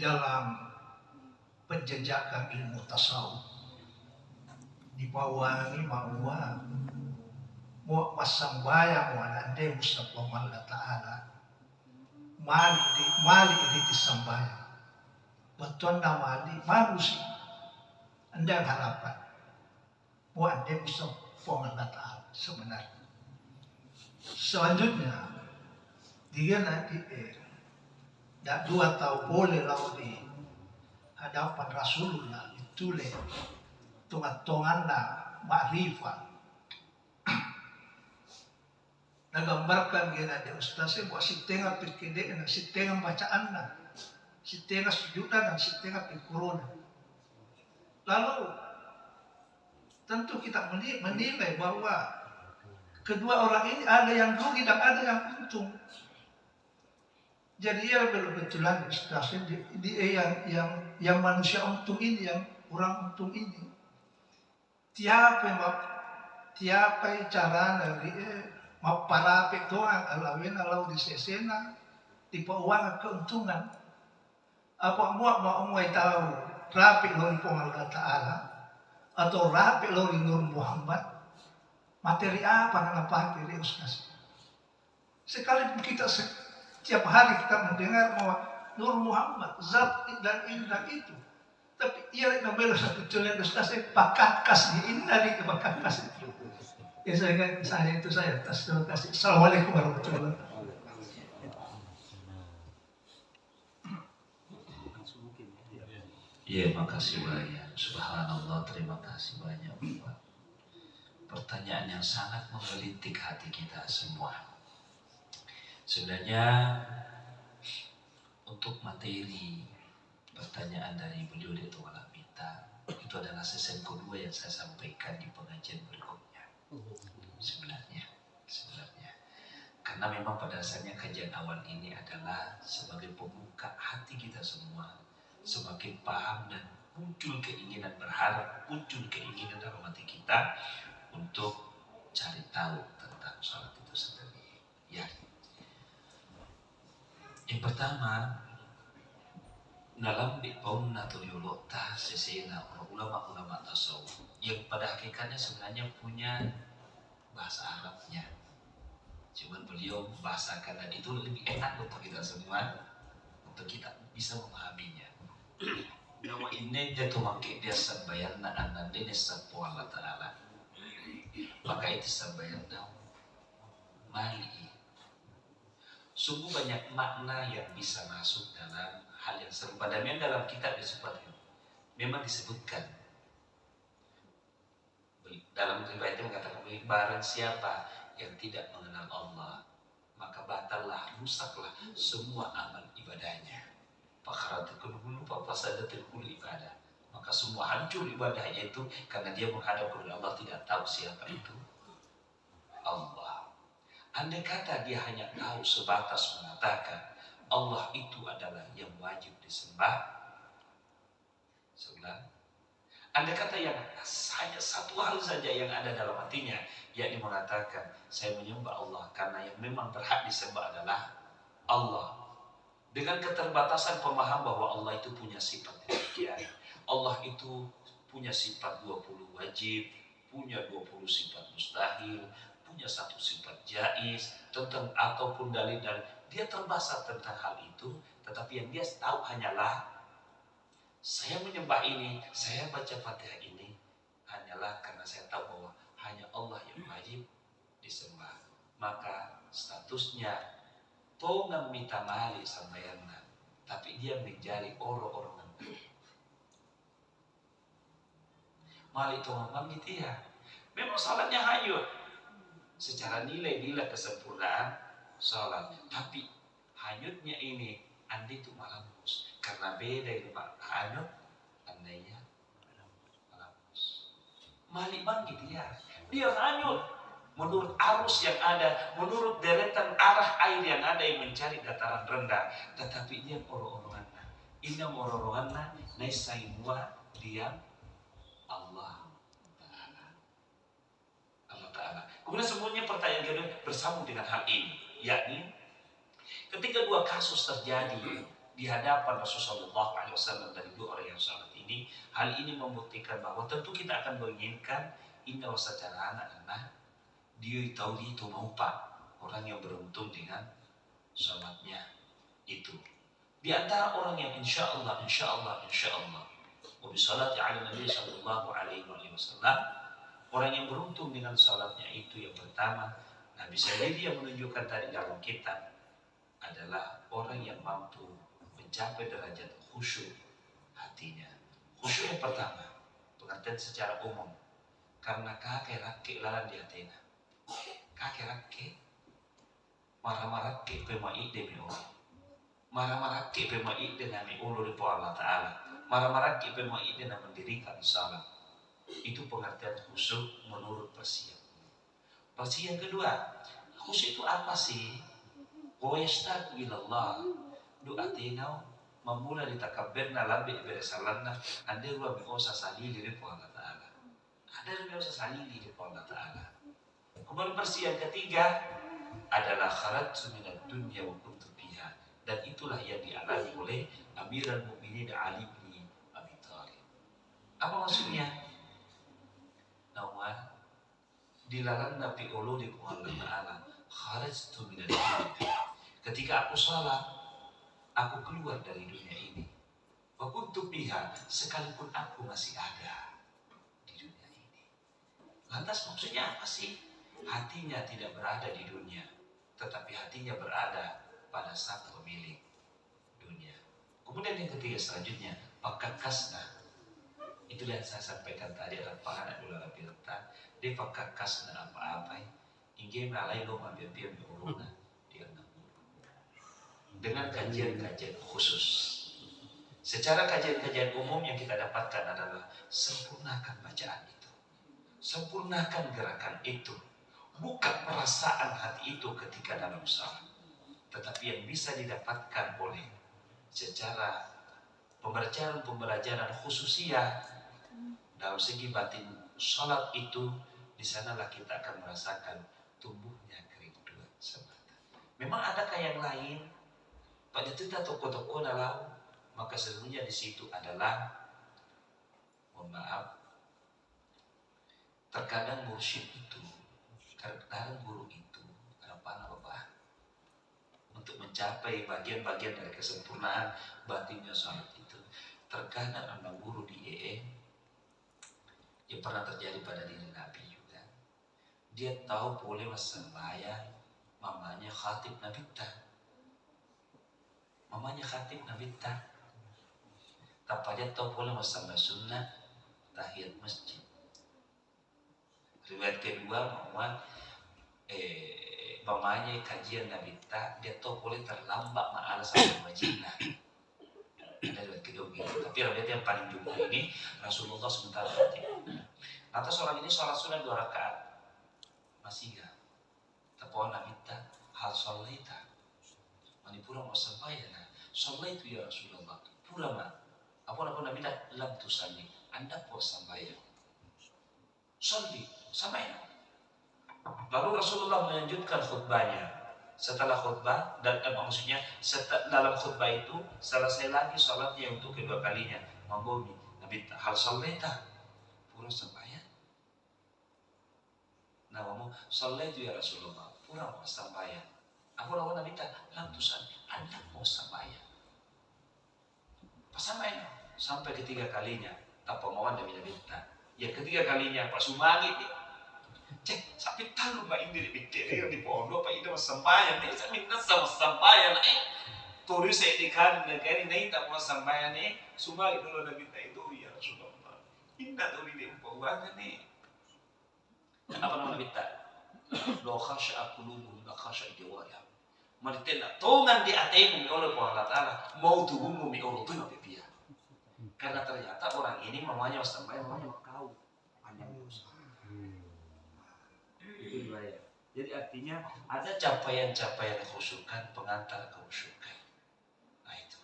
dalam penjejakan ilmu tasawuf dipawangi bahwa mau masambaya mau ande Mustafa Allah Ta'ala mali di disambaya betul nama mali manusia anda harapan mau ande Mustafa Allah Ta'ala sebenarnya. Selanjutnya dia nanti dah 2 tahun boleh lau di hadapan Rasulullah ditulis tungan-tunganna ma'rifah nagambarkan gina di ustaznya buat si tengah pikirnya si tengah bacaan si tengah sujudan dan si tengah pikuruna. Lalu tentu kita menilai bahwa kedua orang ini ada yang rugi dan ada yang untung. Jadi ya betul-betulan ustaznya dia yang manusia untung ini, yang orang untung ini. Tiapa cara dari maparapi doang alawin alau di sesena tipe uang keuntungan apa mau tahu rapi lori Allah Ta'ala atau rapi lori Nur Muhammad materi apa yang pakai di ustaz. Sekali kita setiap hari kita mendengar bahwa Nur Muhammad zat dan indah itu, tapi ia ngambil satu tulisan ustaz pakat kasih indah di pakat kasih itu. Ya saya atas terima kasih. Assalamualaikum warahmatullahi wabarakatuh. Iya, makasih banyak. Subhanallah, terima kasih banyak Bapak. Pertanyaan yang sangat menggelitik hati kita semua. Sebenarnya untuk materi pertanyaan dari beliau di Tuhan Minta itu adalah sesi kedua yang saya sampaikan di pengajian berikutnya. Sebenarnya karena memang pada dasarnya kajian awal ini adalah sebagai pembuka hati kita semua, semakin paham dan muncul keinginan berharap, muncul keinginan dalam hati kita untuk cari tahu tentang sholat itu sendiri. Ya, yang pertama dalam Biqaunatul Yulutah sesena ulama-ulama tasawuf yang pada hakikatnya sebenarnya punya bahasa Arabnya, cuman beliau membahasakan dan itu lebih enak untuk kita semua, untuk kita bisa memahaminya. Nama ini dia tuh makai dia sabayana anan dia sapu Allah Ta'ala, maka itu sabayana mali. Sungguh banyak makna yang bisa masuk dalam hal yang serupa dan yang dalam kitab disebutkan, memang disebutkan dalam riwayat itu mengatakan barang siapa yang tidak mengenal Allah maka batallah, rusaklah semua amal ibadahnya. Fakaratul hulu fasadatul hulu ibadah, maka semua hancur ibadahnya itu karena dia menghadap kepada Allah tidak tahu siapa itu Allah. Andai kata dia hanya tahu sebatas mengatakan Allah itu adalah yang wajib disembah, sebelah. Andai kata yang hanya satu hal saja yang ada dalam hatinya, yakni mengatakan saya menyembah Allah karena yang memang berhak disembah adalah Allah, dengan keterbatasan pemaham bahwa Allah itu punya sifat demikian, Allah itu punya sifat 20 wajib, punya 20 sifat mustahil, punya satu sifat jaiz, tentang ataupun dalil-dalil. Dia terbasar tentang hal itu, tetapi yang dia tahu hanyalah saya menyembah ini, saya baca Fatihah ini hanyalah karena saya tahu bahwa hanya Allah yang wajib disembah. Maka statusnya tongan mita mali sambayana, tapi dia menjadi orang-orang mali tongan mamiti ya. Memang salatnya hanyut secara nilai kesempurnaan salat, tapi hanyutnya ini andi itu malamus karena beda itu Pak hanyut andainya malamus. Mali bang gitu ya, dia hanyut menurut arus yang ada, menurut deretan arah air yang ada yang mencari dataran rendah, tetapi dia orang-orangnya ini orang-orangnya naisai mua dia Allah Ta'ala. Kemudian semuanya pertanyaan kedua bersambung dengan hal ini, yakni ketika dua kasus terjadi di hadapan Rasulullah SAW dari dua orang yang sholat ini. Hal ini membuktikan bahwa tentu kita akan menginginkan inna wasajana anak-anak dia tahu dia itu mau pak orang yang beruntung dengan sholatnya itu. Di antara orang yang insya Allah wabisalati ala Nabi sallallahu alaihi wasallam, orang yang beruntung dengan salatnya itu yang pertama, nah bisa jadi yang menunjukkan tadi dalam kitab adalah orang yang mampu mencapai derajat khusyuk hatinya. Khusyuk yang pertama, pengertian secara umum, karena kakek rakik lalan di hatinya. Kakek rakik, marah-marah ke pemai demi Allah. Marah-marah ke pemai dengan Allah di Allah Ta'ala. Marah-marah ke pemai dengan mendirikan salat. Itu pengertian khusyuk menurut Persia. Persia yang kedua, khusyuk itu apa sih? Wayastaq ilallah. Doa tinau memula ditakabirna labik beresalanna ande ruwa biosa salili di Allah Ta'ala. Ada biosa salili di Allah Ta'ala. Kemudian Persia yang ketiga adalah kharajtu minad dunya wa kuntu fiha, dan itulah yang dialami oleh Amirul Mukminin Ali bin Abi Thalib. Apa maksudnya? Nawar dilarang Nabi Allah di Allah Ta'ala kharajtu minad dunya. Ketika aku salat, aku keluar dari dunia ini. Wa kuntu fiha, sekalipun aku masih ada di dunia ini. Lantas maksudnya apa sih? Hatinya tidak berada di dunia, tetapi hatinya berada pada sang pemilik dunia. Kemudian yang ketiga selanjutnya, pakakasna. Itu yang saya sampaikan tadi adalah pahanak dolar pirta. Dia pakakasna apa-apa. Ingin nalai lo mampir-mampir uruna dia dengan kajian-kajian khusus. Secara kajian-kajian umum yang kita dapatkan adalah sempurnakan bacaan itu, sempurnakan gerakan itu. Bukan perasaan hati itu ketika dalam salat, tetapi yang bisa didapatkan oleh secara pembelajaran khususiyah dalam segi batin salat itu, di sanalah kita akan merasakan tumbuhnya kerinduan semata. Memang adakah yang lain? Pada kita toko-toko dalam, maka sesungguhnya di situ adalah, mohon maaf, terkadang mursyid itu, terkadang guru itu apa untuk mencapai bagian-bagian dari kesempurnaan batinnya salat itu. Terkadang ada guru di yang pernah terjadi pada diri Nabi juga. Dia tahu boleh sembahyang, mamanya khatib Nabita. Mamanya khatib Nabita. Tanpa dia tahu boleh sembahyang sunnah tahiyat masjid. Riwayat kedua, mamanya kajian Nabita, dia tahu boleh terlambat ma'al sampai majinah. Ada riwayat kedua begitu. Tapi riwayat yang paling jumlah ini Rasulullah sementara khatib. Atas orang ini sholat sunnah 2 rakaat masih gak? Tapi Nabita hal sholaita manipura mau sambayana sholaitu ya Rasulullah pura ma apa Nabita lam tusalli anda puas sambayana sholli sambayana. Lalu Rasulullah melanjutkan khutbahnya. Setelah khutbah dan maksudnya dalam khutbah itu selesai lagi sholatnya untuk kedua kalinya. Mambomi Nabita hal sholaita pura sambayana. Nah, ngomong shallaitu ya Rasulullah, pura mau sambayang. Aku lawan Nabi lam tusan, anda mau sambayang. Pas sambayang sampai ketiga kalinya, tak pemawan demi Nabi. Yang ketiga kalinya Pak Sumagi nih, cek sampai tahu Pak Indri bicara di pondok Pak Indri mau sambayang, dia minta sama sambayang. Turis saya dikan negara ini tak mau sambayang nih, Sumagi dulu Nabi itu ya Rasulullah. Indah tuh di pondok nih. Apa nama kita? Lo khasya qulubuhum la khasya jawarihum. Martena tongan di atemu oleh Allah Taala mau tubuhmu mi Allah tu pipia. Karena ternyata orang ini mamanya sampai mamanya kau panjang dosa. Itu riwayat. Jadi artinya ada capaian-capaian khusyukan pengantar kekhusyukan. Nah itu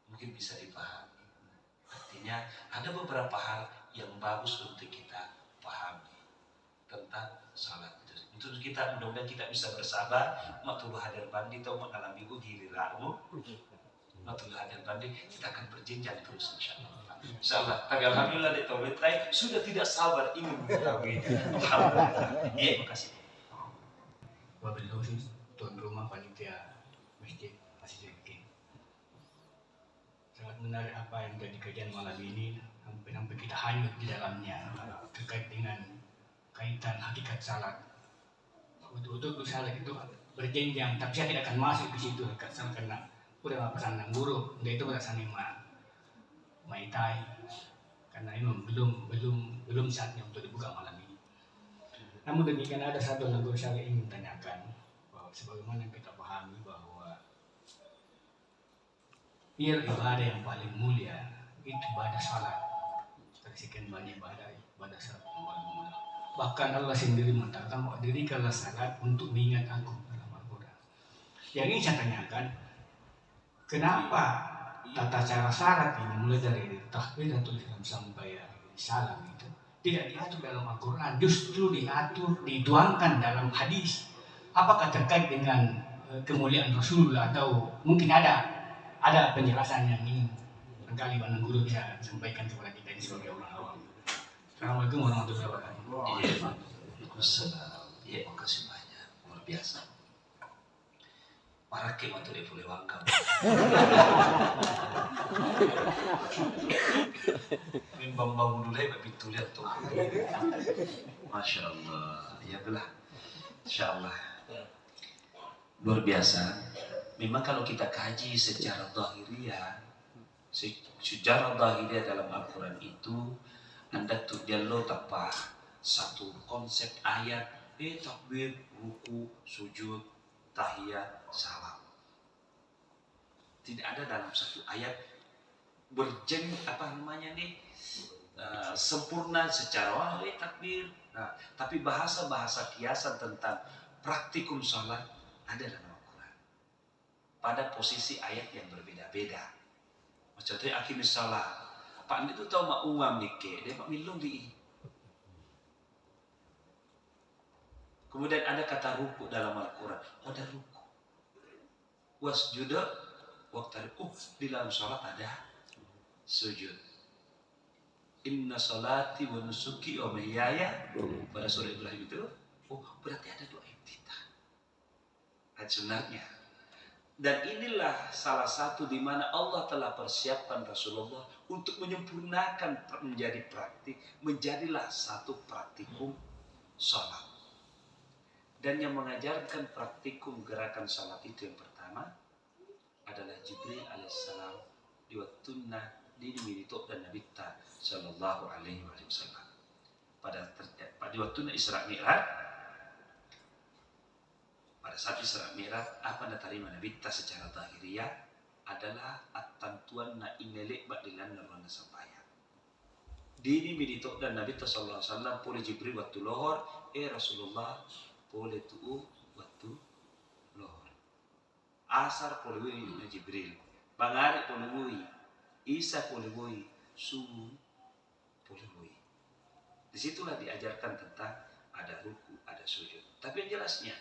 mungkin bisa dipahami. Artinya ada beberapa hal yang bagus untuk kita pahami tentang salat itu. Untuk kita mudah-mudahan kita bisa bersabar, maktullah hadir bandi atau mengalami giri lalu Matullah dan Bandi, kita akan berjenjang terus insyaallah. Insyaallah. Tapi alhamdulillah di Tauhid sudah tidak sabar ingin mengetahui. Alhamdulillah. Iya, makasih. Wabil khusus tuan rumah panitia masjid Masjid Rizki. Sangat menarik apa yang jadi kajian malam ini, sampai kita hanyut di dalamnya terkait dengan kaitan hakikat salat. Betul-betul salat itu berjenjang, tapi saya tidak akan masuk ke situ karena udah pesan guru, itu pesan maitai, karena memang belum saatnya untuk dibuka malam ini. Namun demikian ada satu yang saya ingin tanyakan, bahwa sebagaimana kita pahami bahwa ibadah yang paling mulia itu ibadah salat. Sekian banyak ibadah salat yang paling mulia. Bahkan Allah sendiri mengatakan bahwa dirikanlah salat untuk mengingat aku dalam Al-Quran. Yang ingin saya tanyakan, kenapa tata cara salat ini mulai dari takbiratul ihram sampai salam itu tidak diatur dalam Al-Quran, justru dituangkan dalam hadis? Apakah terkait dengan kemuliaan Rasulullah atau mungkin ada penjelasan yang ingin barangkali Bang Guru bisa sampaikan kepada kita ini sebagai orang awam? Assalamualaikum warahmatullahi wabarakatuh. Waalaikumsalam. Iya, makasih banyak, luar biasa. Marake matur boleh wangkam. Mimbang bangun dulu ya, begitu lihat tuh. Masya Allah, ya belah. Insya Allah. Luar biasa. Memang kalau kita kaji secara zahiriyah, dalam Al-Quran itu, Anda tuh dialog tanpa satu konsep ayat, takbir, ruku, sujud, tahiyat, salam. Tidak ada dalam satu ayat sempurna secara takbir. Nah, tapi bahasa kiasan tentang praktikum salat ada dalam Al-Quran pada posisi ayat yang berbeda-beda. Contohnya aqimis salat. Pak itu tahu mak umam nike, dia mak milung di. Kemudian ada kata ruku dalam Al-Quran. Ada ruku. Wasjuda waktu di dalam salat ada sujud. Inna salati wa nusuki wa mahyaya pada surah Ibrahim itu. Berarti ada dua entita. Ayat sunatnya. Dan inilah salah satu di mana Allah telah persiapkan Rasulullah untuk menyempurnakan menjadi praktik, menjadilah satu praktikum salat. Dan yang mengajarkan praktikum gerakan salat itu yang pertama adalah Jibril alaihissalam diwattunna dini militok dan Nabi sallallahu alaihi wasallam. Pada diwattunna Isra Mi'raj, pada saat Isra Mi'raj apa yang terima Nabi secara zahiriyah adalah at-tantuan na inelik ba'dilan narwana sampaya. Dini militok dan Nabi sallallahu alaihi wasallam pulih Jibril waktu lohor, Rasulullah boleh tuh waktu lohor. Asar polewui na Jibril, Bangari polewui, Isa polewui, Subuh polewui. Disitulah diajarkan tentang ada ruku, ada sujud. Tapi yang jelasnya,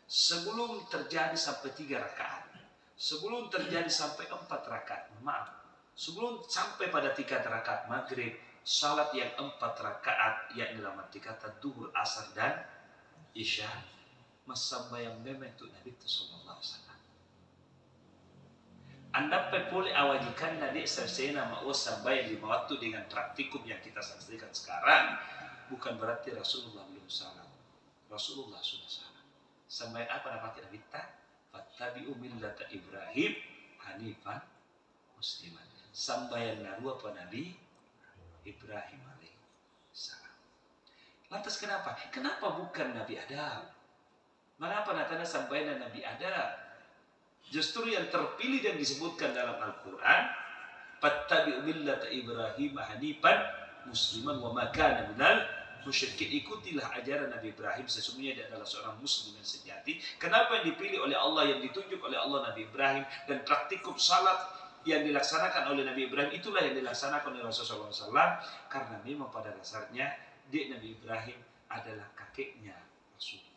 sebelum terjadi sampai 3 rakaat, sebelum terjadi sampai 4 rakaat, sebelum sampai pada 3 rakaat maghrib, salat yang 4 rakaat, yakni dalam arti kata duhur, asar dan isya, masamba yang memang itu Nabi sallallahu alaihi wasallam. Anda boleh awajikan Nabi sersena ma'usamba yang 5 waktu dengan praktikum yang kita saksikan sekarang, bukan berarti Rasulullah belum salam. Rasulullah sudah salam. Sampai apa namanya Nabi fattabi'u millata Ibrahim hanifan musliman. Sampai yang naru apa Nabi Ibrahim alaihissalam. Lantas kenapa? Kenapa bukan Nabi Adam? Mengapa natana sampai Nabi Adam? Justru yang terpilih dan disebutkan dalam Al-Quran, fattabi'u millata Ibrahim hanifan musliman wa ma kana minal musyrikin. Ikutilah ajaran Nabi Ibrahim, sesungguhnya dia adalah seorang muslim yang sejati. Kenapa yang dipilih oleh Allah, yang ditunjuk oleh Allah Nabi Ibrahim, dan praktikum salat yang dilaksanakan oleh Nabi Ibrahim itulah yang dilaksanakan oleh Rasulullah SAW, karena memang pada dasarnya Nabi Ibrahim adalah kakeknya Rasulullah.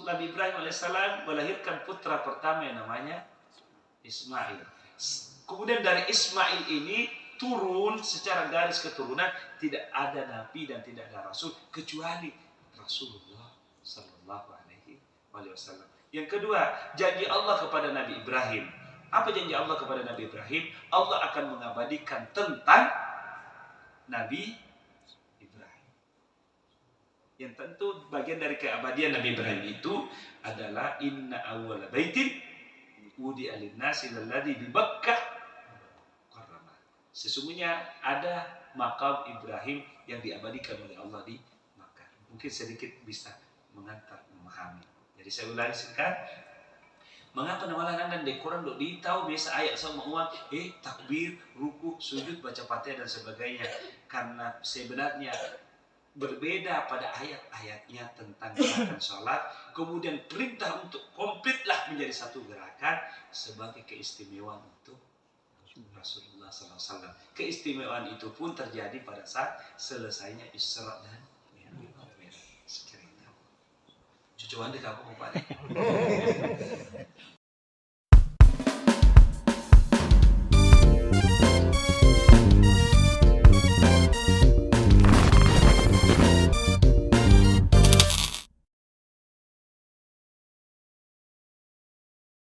Nabi Ibrahim alaihissalam melahirkan putra pertama yang namanya Ismail. Kemudian dari Ismail ini turun secara garis keturunan tidak ada nabi dan tidak ada rasul kecuali Rasulullah Sallallahu Alaihi Wasallam. Yang kedua, janji Allah kepada Nabi Ibrahim. Apa janji Allah kepada Nabi Ibrahim? Allah akan mengabadikan tentang Nabi Ibrahim. Yang tentu bagian dari keabadian Nabi Ibrahim itu adalah inna awwala baitin wudi'a lin-nasi lalladzi bi Bakkah. Sesungguhnya ada makam Ibrahim yang diabadikan oleh Allah di Makkah. Mungkin sedikit bisa mengantar memahami. Jadi saya ulangi singkat. Mengapa nama dan di Quran dok ditahu biasa ayat sama uang, takbir, ruku, sujud, baca Fatihah dan sebagainya. Karena sebenarnya berbeda pada ayat-ayatnya tentang gerakan sholat. Kemudian perintah untuk komplitlah menjadi satu gerakan sebagai keistimewaan untuk Rasulullah SAW. Keistimewaan itu pun terjadi pada saat selesainya Isra dan Mi'raj. Cerita. Cucuan di kampung Pak.